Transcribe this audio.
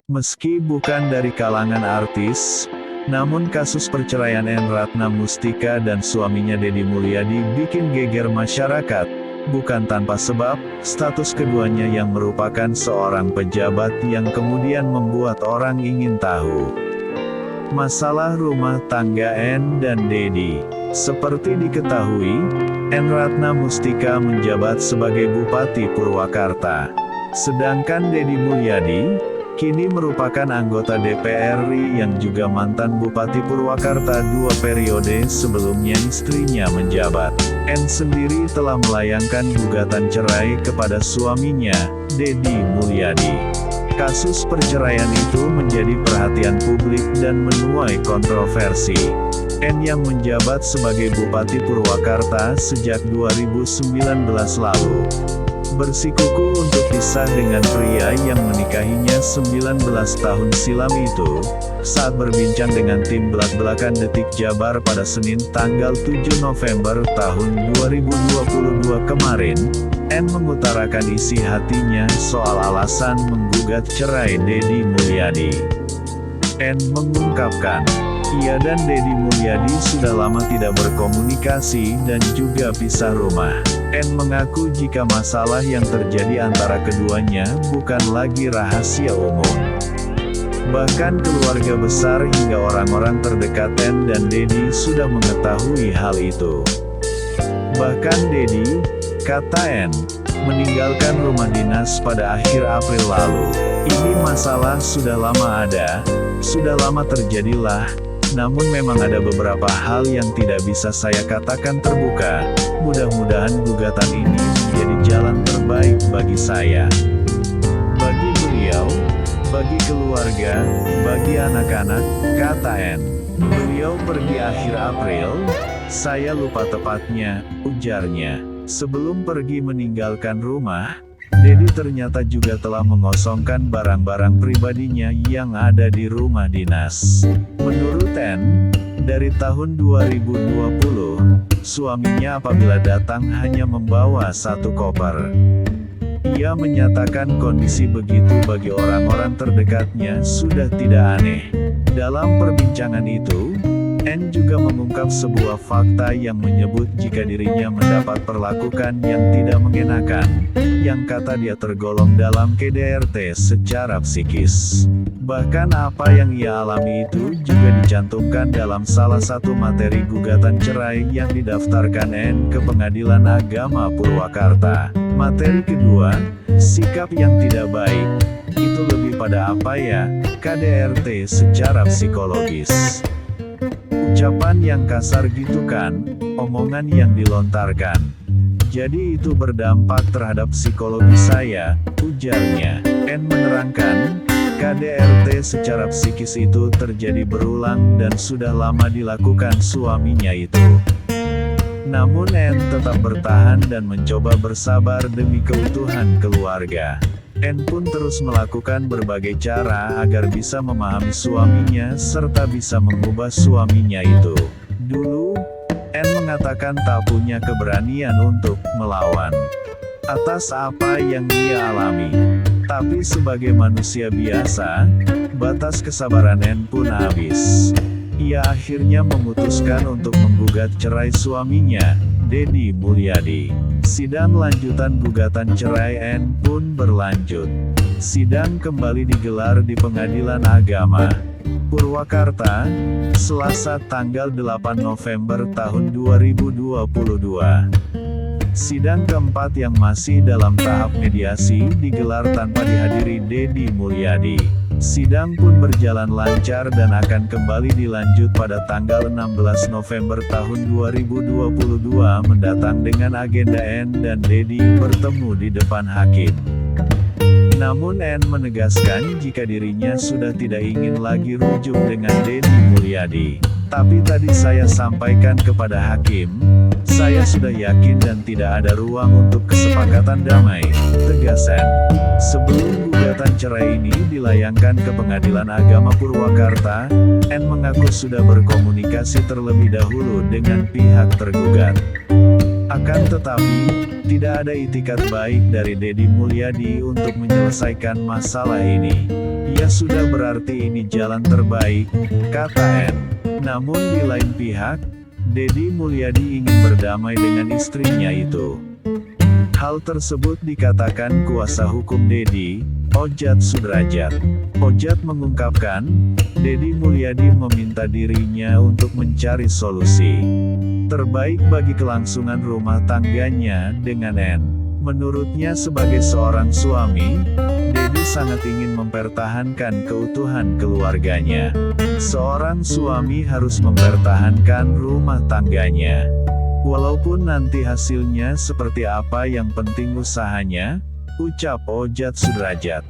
Meski bukan dari kalangan artis, namun kasus perceraian N. Ratna Mustika dan suaminya Deddy Mulyadi bikin geger masyarakat. Bukan tanpa sebab, status keduanya yang merupakan seorang pejabat yang kemudian membuat orang ingin tahu masalah rumah tangga N dan Deddy. Seperti diketahui, N. Ratna Mustika menjabat sebagai Bupati Purwakarta. Sedangkan Deddy Mulyadi kini merupakan anggota DPR RI yang juga mantan Bupati Purwakarta 2 periode sebelumnya istrinya menjabat. N sendiri telah melayangkan gugatan cerai kepada suaminya, Deddy Mulyadi. Kasus perceraian itu menjadi perhatian publik dan menuai kontroversi. N yang menjabat sebagai Bupati Purwakarta sejak 2019 lalu bersikukuh untuk pisah dengan pria yang menikahinya 19 tahun silam itu. Saat berbincang dengan tim belak-belakan Detik Jabar pada Senin tanggal 7 November tahun 2022 kemarin, N mengutarakan isi hatinya soal alasan menggugat cerai Deddy Mulyadi. N mengungkapkan, ia dan Deddy Mulyadi sudah lama tidak berkomunikasi dan juga pisah rumah. N mengaku jika masalah yang terjadi antara keduanya bukan lagi rahasia umum. Bahkan keluarga besar hingga orang-orang terdekat N dan Deddy sudah mengetahui hal itu. Bahkan Deddy, kata N, meninggalkan rumah dinas pada akhir April lalu. Ini masalah sudah lama ada, sudah lama terjadilah. Namun memang ada beberapa hal yang tidak bisa saya katakan terbuka. Mudah-mudahan gugatan ini menjadi jalan terbaik bagi saya, bagi beliau, bagi keluarga, bagi anak-anak, kata N. Beliau pergi akhir April, saya lupa tepatnya, ujarnya. Sebelum pergi meninggalkan rumah, Deddy ternyata juga telah mengosongkan barang-barang pribadinya yang ada di rumah dinas. Menurut N, dari tahun 2020, suaminya apabila datang hanya membawa satu koper. Ia menyatakan kondisi begitu bagi orang-orang terdekatnya sudah tidak aneh. Dalam perbincangan itu, N juga mengungkap sebuah fakta yang menyebut jika dirinya mendapat perlakukan yang tidak mengenakan, yang kata dia tergolong dalam KDRT secara psikis. Bahkan apa yang ia alami itu juga dicantumkan dalam salah satu materi gugatan cerai yang didaftarkan N ke Pengadilan Agama Purwakarta. Materi kedua, sikap yang tidak baik. Itu lebih pada apa ya, KDRT secara psikologis. Ucapan yang kasar gitu kan, omongan yang dilontarkan. Jadi itu berdampak terhadap psikologi saya, ujarnya. N menerangkan, KDRT secara psikis itu terjadi berulang dan sudah lama dilakukan suaminya itu. Namun N tetap bertahan dan mencoba bersabar demi keutuhan keluarga. N pun terus melakukan berbagai cara agar bisa memahami suaminya serta bisa mengubah suaminya itu. Dulu, N mengatakan tak punya keberanian untuk melawan atas apa yang ia alami. Tapi sebagai manusia biasa, batas kesabaran N pun habis. Ia akhirnya memutuskan untuk menggugat cerai suaminya, Deddy Mulyadi. Sidang lanjutan gugatan cerai N pun berlanjut. Sidang kembali digelar di Pengadilan Agama Purwakarta, Selasa tanggal 8 November tahun 2022. Sidang keempat yang masih dalam tahap mediasi digelar tanpa dihadiri Deddy Mulyadi. Sidang pun berjalan lancar dan akan kembali dilanjut pada tanggal 16 November tahun 2022 mendatang dengan agenda N dan Deddy bertemu di depan hakim. Namun N menegaskan jika dirinya sudah tidak ingin lagi rujuk dengan Deddy Mulyadi. Tapi tadi saya sampaikan kepada hakim, saya sudah yakin dan tidak ada ruang untuk kesepakatan damai, tegas N. Sebelum gugatan cerai ini dilayangkan ke Pengadilan Agama Purwakarta, N mengaku sudah berkomunikasi terlebih dahulu dengan pihak tergugat. Akan tetapi, tidak ada itikat baik dari Deddy Mulyadi untuk menyelesaikan masalah ini. Ia sudah berarti ini jalan terbaik, kata N. Namun di lain pihak, Deddy Mulyadi ingin berdamai dengan istrinya itu. Hal tersebut dikatakan kuasa hukum Deddy, Ojat Sudrajat. Ojat mengungkapkan, Deddy Mulyadi meminta dirinya untuk mencari solusi terbaik bagi kelangsungan rumah tangganya dengan N. Menurutnya sebagai seorang suami, Deddy sangat ingin mempertahankan keutuhan keluarganya. Seorang suami harus mempertahankan rumah tangganya. Walaupun nanti hasilnya seperti apa, yang penting usahanya, ucap Ojat Sudrajat.